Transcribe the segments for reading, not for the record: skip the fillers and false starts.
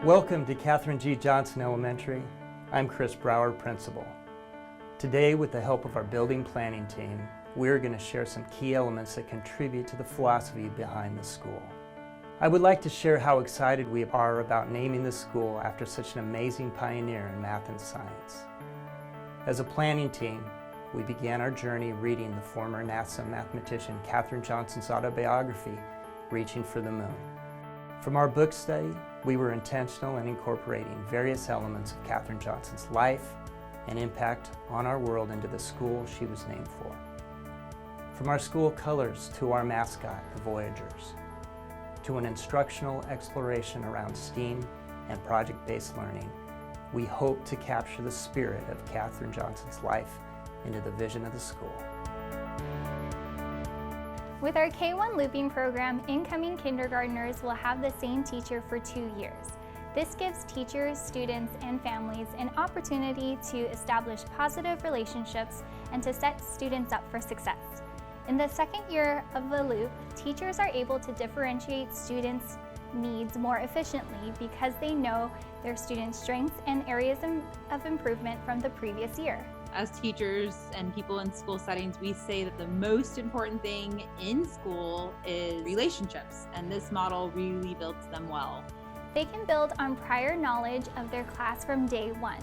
Welcome to Katherine G. Johnson Elementary. I'm Chris Brower, Principal. Today, with the help of our building planning team, we're going to share some key elements that contribute to the philosophy behind the school. I would like to share how excited we are about naming the school after such an amazing pioneer in math and science. As a planning team, we began our journey reading the former NASA mathematician Katherine Johnson's autobiography, Reaching for the Moon. From our book study, we were intentional in incorporating various elements of Katherine Johnson's life and impact on our world into the school she was named for. From our school colors to our mascot, the Voyagers, to an instructional exploration around STEAM and project-based learning, we hope to capture the spirit of Katherine Johnson's life into the vision of the school. With our K-1 looping program, incoming kindergartners will have the same teacher for 2 years. This gives teachers, students, and families an opportunity to establish positive relationships and to set students up for success. In the second year of the loop, teachers are able to differentiate students' needs more efficiently because they know their students' strengths and areas of improvement from the previous year. As teachers and people in school settings, we say that the most important thing in school is relationships, and this model really builds them well. They can build on prior knowledge of their class from day one.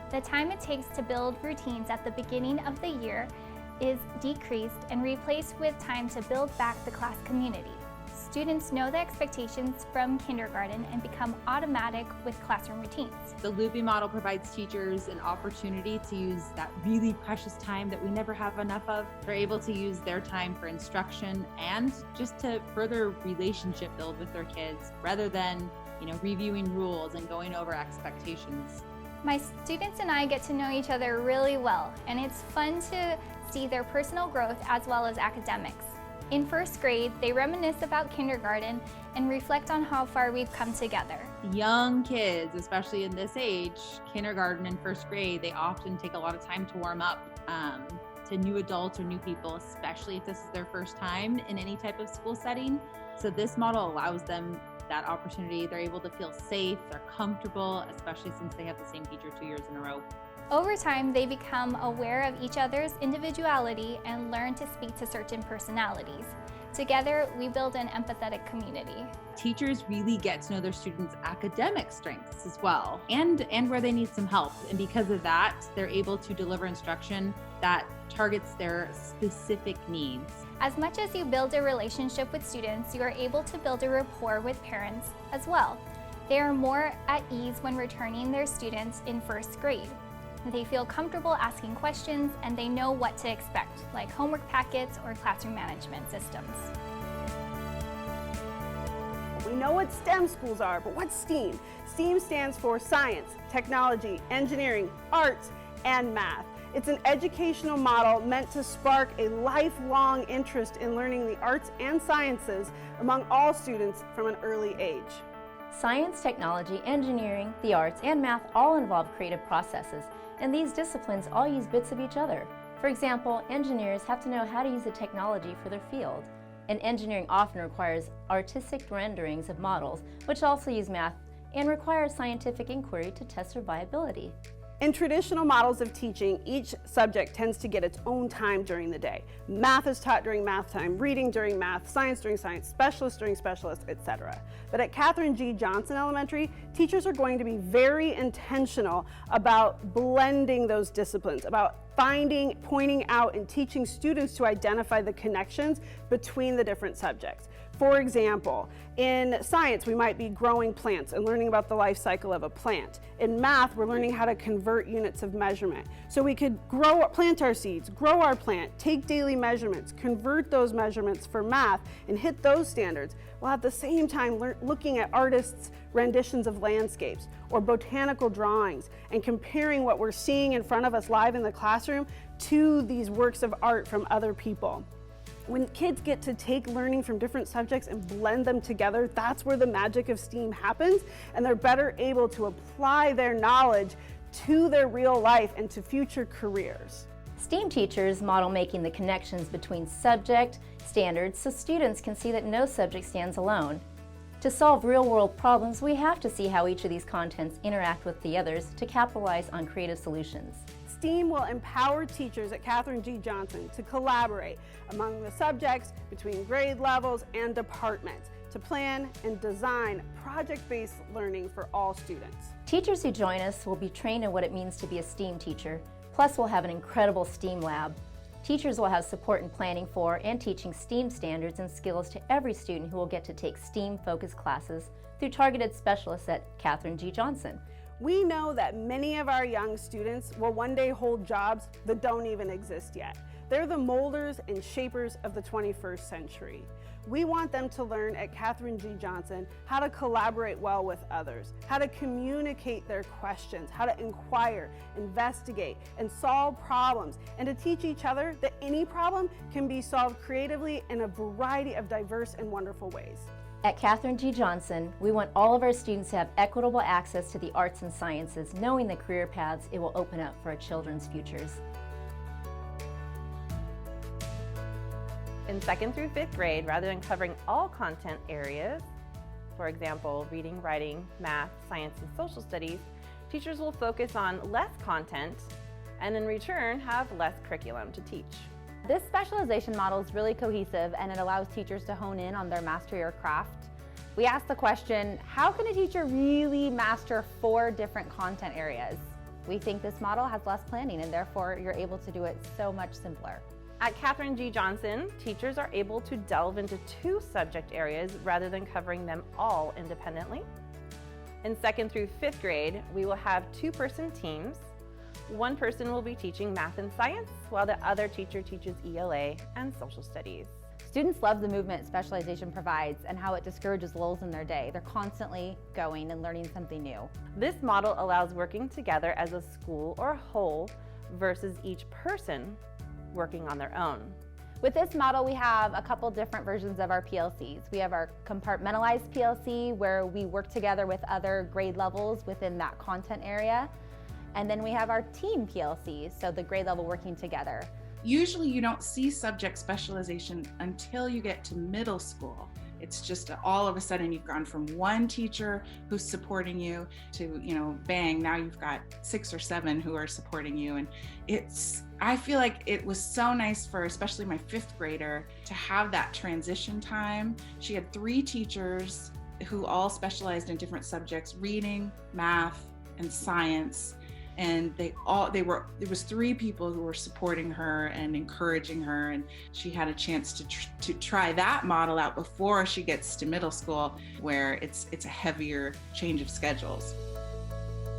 The time it takes to build routines at the beginning of the year is decreased and replaced with time to build back the class community. Students know the expectations from kindergarten and become automatic with classroom routines. The looping model provides teachers an opportunity to use that really precious time that we never have enough of. They're able to use their time for instruction and just to further relationship build with their kids rather than, reviewing rules and going over expectations. My students and I get to know each other really well, and it's fun to see their personal growth as well as academics. In first grade, they reminisce about kindergarten and reflect on how far we've come together. Young kids, especially in this age, kindergarten and first grade, they often take a lot of time to warm up to new adults or new people, especially if this is their first time in any type of school setting. So this model allows them that opportunity. They're able to feel safe, they're comfortable, especially since they have the same teacher 2 years in a row. Over time, they become aware of each other's individuality and learn to speak to certain personalities. Together, we build an empathetic community. Teachers really get to know their students' academic strengths as well, and where they need some help. And because of that, they're able to deliver instruction that targets their specific needs. As much as you build a relationship with students, you are able to build a rapport with parents as well. They are more at ease when returning their students in first grade. They feel comfortable asking questions and they know what to expect, like homework packets or classroom management systems. We know what STEM schools are, but what's STEAM? STEAM stands for science, technology, engineering, arts, and math. It's an educational model meant to spark a lifelong interest in learning the arts and sciences among all students from an early age. Science, technology, engineering, the arts, and math all involve creative processes, and these disciplines all use bits of each other. For example, engineers have to know how to use the technology for their field, and engineering often requires artistic renderings of models, which also use math and require scientific inquiry to test their viability. In traditional models of teaching, each subject tends to get its own time during the day. Math is taught during math time, reading during math, science during science, specialists during specialists, etc. But at Katherine G. Johnson Elementary, teachers are going to be very intentional about blending those disciplines, about finding, pointing out, and teaching students to identify the connections between the different subjects. For example, in science, we might be growing plants and learning about the life cycle of a plant. In math, we're learning how to convert units of measurement. So we could plant our seeds, grow our plant, take daily measurements, convert those measurements for math, and hit those standards, while at the same time looking at artists' renditions of landscapes or botanical drawings and comparing what we're seeing in front of us live in the classroom to these works of art from other people. When kids get to take learning from different subjects and blend them together, that's where the magic of STEAM happens, and they're better able to apply their knowledge to their real life and to future careers. STEAM teachers model making the connections between subject, standards, so students can see that no subject stands alone. To solve real-world problems, we have to see how each of these contents interact with the others to capitalize on creative solutions. STEAM will empower teachers at Katherine G. Johnson to collaborate among the subjects, between grade levels and departments, to plan and design project-based learning for all students. Teachers who join us will be trained in what it means to be a STEAM teacher, plus we'll have an incredible STEAM lab. Teachers will have support in planning for and teaching STEAM standards and skills to every student who will get to take STEAM-focused classes through targeted specialists at Katherine G. Johnson. We know that many of our young students will one day hold jobs that don't even exist yet. They're the molders and shapers of the 21st century. We want them to learn at Katherine G. Johnson how to collaborate well with others, how to communicate their questions, how to inquire, investigate, and solve problems, and to teach each other that any problem can be solved creatively in a variety of diverse and wonderful ways. At Katherine G. Johnson, we want all of our students to have equitable access to the arts and sciences, knowing the career paths it will open up for our children's futures. In 2nd through 5th grade, rather than covering all content areas, for example, reading, writing, math, science, and social studies, teachers will focus on less content and in return have less curriculum to teach. This specialization model is really cohesive and it allows teachers to hone in on their mastery or craft. We ask the question, how can a teacher really master 4 different content areas? We think this model has less planning and therefore you're able to do it so much simpler. At Katherine G. Johnson, teachers are able to delve into 2 subject areas rather than covering them all independently. In 2nd through 5th grade, we will have 2-person teams. One person will be teaching math and science, while the other teacher teaches ELA and social studies. Students love the movement specialization provides and how it discourages lulls in their day. They're constantly going and learning something new. This model allows working together as a school or whole versus each person working on their own. With this model, we have a couple different versions of our PLCs. We have our compartmentalized PLC where we work together with other grade levels within that content area. And then we have our team PLCs, so the grade level working together. Usually you don't see subject specialization until you get to middle school. It's just all of a sudden you've gone from one teacher who's supporting you to, bang, now you've got 6 or 7 who are supporting you. And I feel like it was so nice for especially my 5th grader to have that transition time. She had 3 teachers who all specialized in different subjects, reading, math, and science. And there was 3 people who were supporting her and encouraging her, and she had a chance to try that model out before she gets to middle school, where it's a heavier change of schedules.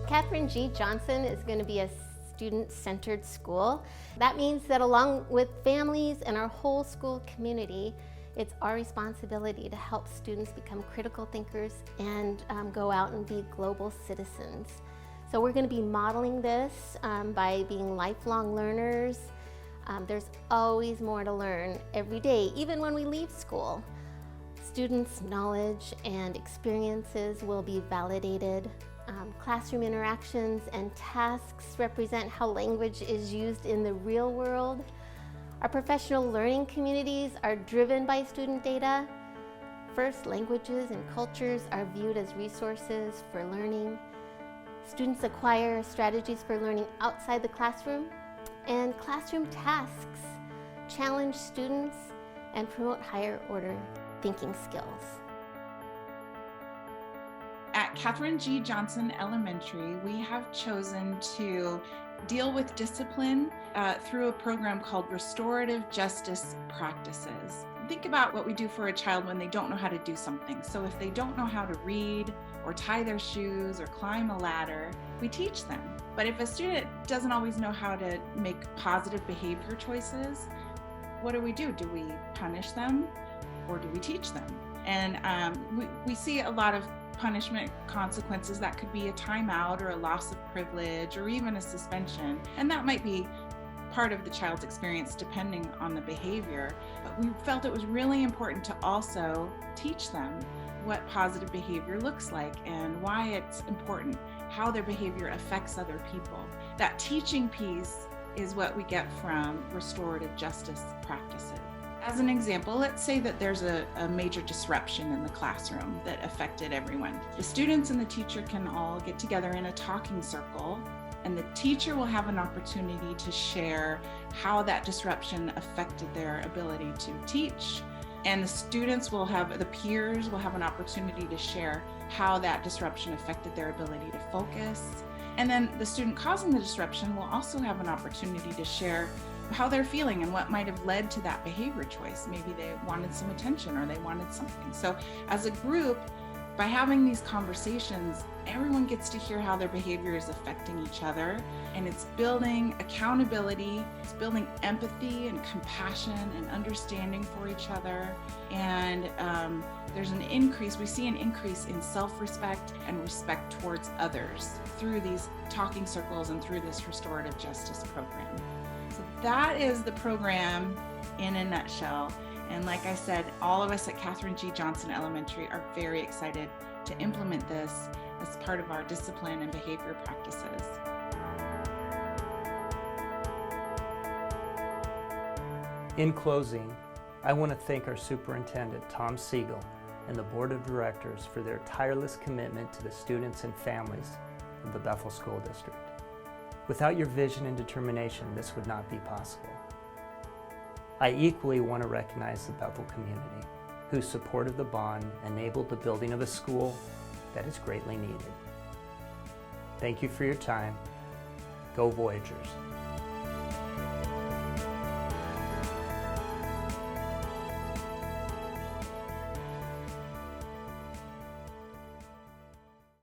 Katherine G. Johnson is going to be a student-centered school. That means that along with families and our whole school community, it's our responsibility to help students become critical thinkers and go out and be global citizens. So we're going to be modeling this by being lifelong learners. There's always more to learn every day, even when we leave school. Students' knowledge and experiences will be validated. Classroom interactions and tasks represent how language is used in the real world. Our professional learning communities are driven by student data. First, languages and cultures are viewed as resources for learning. Students acquire strategies for learning outside the classroom, and classroom tasks challenge students and promote higher order thinking skills. At Katherine G. Johnson Elementary, we have chosen to deal with discipline through a program called Restorative Justice Practices. Think about what we do for a child when they don't know how to do something. So if they don't know how to read or tie their shoes or climb a ladder, we teach them. But if a student doesn't always know how to make positive behavior choices, what do? Do we punish them or do we teach them? And we see a lot of punishment consequences that could be a timeout or a loss of privilege or even a suspension. And that might be part of the child's experience depending on the behavior. But we felt it was really important to also teach them what positive behavior looks like and why it's important, how their behavior affects other people. That teaching piece is what we get from restorative justice practices. As an example, let's say that there's a major disruption in the classroom that affected everyone. The students and the teacher can all get together in a talking circle, and the teacher will have an opportunity to share how that disruption affected their ability to teach. And the peers will have an opportunity to share how that disruption affected their ability to focus. And then the student causing the disruption will also have an opportunity to share how they're feeling and what might have led to that behavior choice. Maybe they wanted some attention or they wanted something. So as a group, by having these conversations, everyone gets to hear how their behavior is affecting each other, and it's building accountability, it's building empathy and compassion and understanding for each other. And we see an increase in self-respect and respect towards others through these talking circles and through this restorative justice program. So that is the program in a nutshell. And like I said, all of us at Katherine G. Johnson Elementary are very excited to implement this as part of our discipline and behavior practices. In closing, I want to thank our superintendent, Tom Siegel, and the board of directors for their tireless commitment to the students and families of the Bethel School District. Without your vision and determination, this would not be possible. I equally want to recognize the Bethel community, whose support of the bond enabled the building of a school that is greatly needed. Thank you for your time. Go Voyagers.